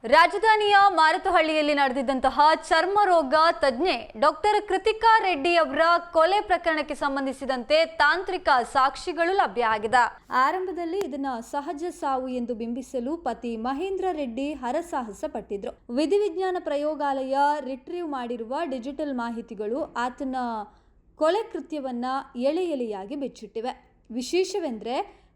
ರಾಜಧಾನಿಯ ಮಾರತಹಳ್ಳಿಯಲ್ಲಿ ನಡೆದಿದ್ದಂತಹ ಚರ್ಮ ರೋಗ ತಜ್ಞೆ ಡಾಕ್ಟರ್ ಕೃತಿಕಾ ರೆಡ್ಡಿ ಅವರ ಕೊಲೆ ಪ್ರಕರಣಕ್ಕೆ ಸಂಬಂಧಿಸಿದಂತೆ ತಾಂತ್ರಿಕ ಸಾಕ್ಷಿಗಳು ಲಭ್ಯ ಆಗಿದೆ. ಆರಂಭದಲ್ಲಿ ಇದನ್ನ ಸಹಜ ಸಾವು ಎಂದು ಬಿಂಬಿಸಲು ಪತಿ ಮಹೇಂದ್ರ ರೆಡ್ಡಿ ಹರಸಾಹಸ ಪಟ್ಟಿದ್ರು. ವಿಧಿವಿಜ್ಞಾನ ಪ್ರಯೋಗಾಲಯ ರಿಟ್ರೀವ್ ಮಾಡಿರುವ ಡಿಜಿಟಲ್ ಮಾಹಿತಿಗಳು ಆತನ ಕೊಲೆ ಕೃತ್ಯವನ್ನ ಎಳೆ ಎಳೆಯಾಗಿ ಬಿಚ್ಚಿಟ್ಟಿವೆ. ವಿಶೇಷವೆಂದರೆ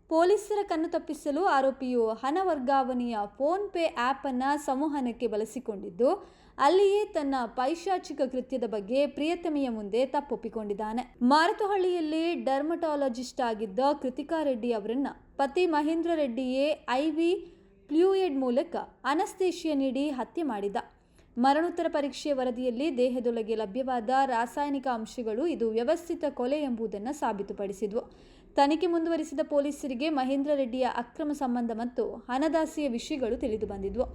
ಪೊಲೀಸರ ಕಣ್ಣು ತಪ್ಪಿಸಲು ಆರೋಪಿಯು ಹಣ ವರ್ಗಾವಣೆಯ ಫೋನ್ ಪೇ ಆ್ಯಪ್ ಅನ್ನು ಸಂವಹನಕ್ಕೆ ಬಳಸಿಕೊಂಡಿದ್ದು, ಅಲ್ಲಿಯೇ ತನ್ನ ಪೈಶಾಚಿಕ ಕೃತ್ಯದ ಬಗ್ಗೆ ಪ್ರಿಯತಮೆಯ ಮುಂದೆ ತಪ್ಪೊಪ್ಪಿಕೊಂಡಿದ್ದಾನೆ. ಮಾರತಹಳ್ಳಿಯಲ್ಲಿ ಡರ್ಮಟಾಲಜಿಸ್ಟ್ ಆಗಿದ್ದ ಕೃತಿಕಾ ರೆಡ್ಡಿ ಅವರನ್ನ ಪತಿ ಮಹೇಂದ್ರ ರೆಡ್ಡಿಯೇ IV ಫ್ಲೂಯಿಡ್ ಮೂಲಕ ಅನಸ್ತೇಶಿಯಾ ನೀಡಿ ಹತ್ಯೆ ಮಾಡಿದ. ಮರಣೋತ್ತರ ಪರೀಕ್ಷೆಯ ವರದಿಯಲ್ಲಿ ದೇಹದೊಳಗೆ ಲಭ್ಯವಾದ ರಾಸಾಯನಿಕ ಅಂಶಗಳು ಇದು ವ್ಯವಸ್ಥಿತ ಕೊಲೆ ಎಂಬುದನ್ನು ಸಾಬೀತುಪಡಿಸಿದ್ವು. ತನಿಖೆ ಮುಂದುವರಿಸಿದ ಪೊಲೀಸರಿಗೆ ಮಹೇಂದ್ರ ರೆಡ್ಡಿಯ ಅಕ್ರಮ ಸಂಬಂಧ ಮತ್ತು ಹಣದಾಸೆಯ ವಿಷಯಗಳು ತಿಳಿದು ಬಂದಿದ್ವು.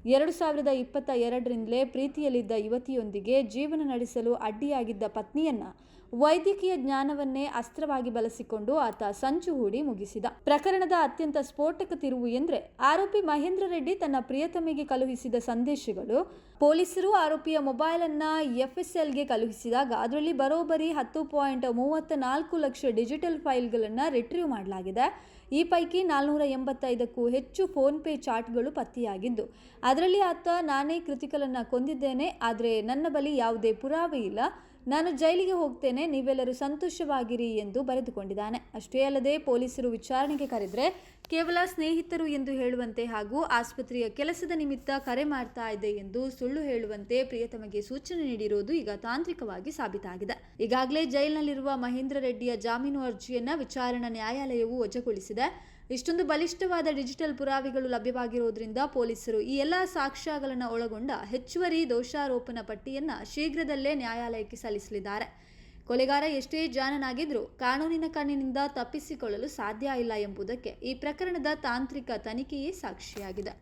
2022ರಿಂದಲೇ ಪ್ರೀತಿಯಲ್ಲಿದ್ದ ಯುವತಿಯೊಂದಿಗೆ ಜೀವನ ನಡೆಸಲು ಅಡ್ಡಿಯಾಗಿದ್ದ ಪತ್ನಿಯನ್ನ ವೈದ್ಯಕೀಯ ಜ್ಞಾನವನ್ನೇ ಅಸ್ತ್ರವಾಗಿ ಬಳಸಿಕೊಂಡು ಆತ ಸಂಚು ಹೂಡಿ ಮುಗಿಸಿದ. ಪ್ರಕರಣದ ಅತ್ಯಂತ ಸ್ಫೋಟಕ ತಿರುವು ಎಂದರೆ ಆರೋಪಿ ಮಹೇಂದ್ರ ರೆಡ್ಡಿ ತನ್ನ ಪ್ರಿಯತಮೆಗೆ ಕಳುಹಿಸಿದ ಸಂದೇಶಗಳು. ಪೊಲೀಸರು ಆರೋಪಿಯ ಮೊಬೈಲ್ ಅನ್ನ FSLಗೆ ಕಳುಹಿಸಿದಾಗ ಅದರಲ್ಲಿ ಬರೋಬ್ಬರಿ 10.34 ಲಕ್ಷ ಡಿಜಿಟಲ್ ಫೈಲ್ಗಳನ್ನು ರಿಟ್ರೀವ್ ಮಾಡಲಾಗಿದೆ. ಈ ಪೈಕಿ 485ಕ್ಕೂ ಹೆಚ್ಚು ಫೋನ್ ಪೇ ಚಾಟ್ಗಳು ಪತ್ತೆಯಾಗಿದ್ದು, ಅದರಲ್ಲಿ ಆತ ನಾನೇ ಕೃತಿಕಲನ್ನ ಕೊಂದಿದ್ದೇನೆ, ಆದರೆ ನನ್ನ ಬಳಿ ಯಾವುದೇ ಪುರಾವೆ ಇಲ್ಲ, ನಾನು ಜೈಲಿಗೆ ಹೋಗ್ತೇನೆ, ನೀವೆಲ್ಲರೂ ಸಂತೋಷವಾಗಿರಿ ಎಂದು ಬರೆದುಕೊಂಡಿದ್ದಾನೆ. ಅಷ್ಟೇ ಅಲ್ಲದೆ ಪೊಲೀಸರು ವಿಚಾರಣೆಗೆ ಕರೆದರೆ ಕೇವಲ ಸ್ನೇಹಿತರು ಎಂದು ಹೇಳುವಂತೆ ಹಾಗೂ ಆಸ್ಪತ್ರೆಯ ಕೆಲಸದ ನಿಮಿತ್ತ ಕರೆ ಮಾಡ್ತಾ ಇದೆ ಎಂದು ಸುಳ್ಳು ಹೇಳುವಂತೆ ಪ್ರಿಯತಮಗೆ ಸೂಚನೆ ನೀಡಿರುವುದು ಈಗ ತಾಂತ್ರಿಕವಾಗಿ ಸಾಬೀತಾಗಿದೆ. ಈಗಾಗಲೇ ಜೈಲಿನಲ್ಲಿರುವ ಮಹೇಂದ್ರ ರೆಡ್ಡಿಯ ಜಾಮೀನು ಅರ್ಜಿಯನ್ನ ವಿಚಾರಣಾ ನ್ಯಾಯಾಲಯವು ವಜಾಗೊಳಿಸಿದೆ. ಇಷ್ಟೊಂದು ಬಲಿಷ್ಠವಾದ ಡಿಜಿಟಲ್ ಪುರಾವೆಗಳು ಲಭ್ಯವಾಗಿರುವುದರಿಂದ ಪೊಲೀಸರು ಈ ಎಲ್ಲ ಸಾಕ್ಷ್ಯಗಳನ್ನು ಒಳಗೊಂಡ ಹೆಚ್ಚುವರಿ ದೋಷಾರೋಪಣಾ ಪಟ್ಟಿಯನ್ನು ಶೀಘ್ರದಲ್ಲೇ ನ್ಯಾಯಾಲಯಕ್ಕೆ ಸಲ್ಲಿಸಲಿದ್ದಾರೆ. ಕೊಲೆಗಾರ ಎಷ್ಟೇ ಜಾಣನಾಗಿದ್ರೂ ಕಾನೂನಿನ ಕಣ್ಣಿನಿಂದ ತಪ್ಪಿಸಿಕೊಳ್ಳಲು ಸಾಧ್ಯ ಇಲ್ಲ ಎಂಬುದಕ್ಕೆ ಈ ಪ್ರಕರಣದ ತಾಂತ್ರಿಕ ತನಿಖೆಯೇ ಸಾಕ್ಷಿಯಾಗಿದೆ.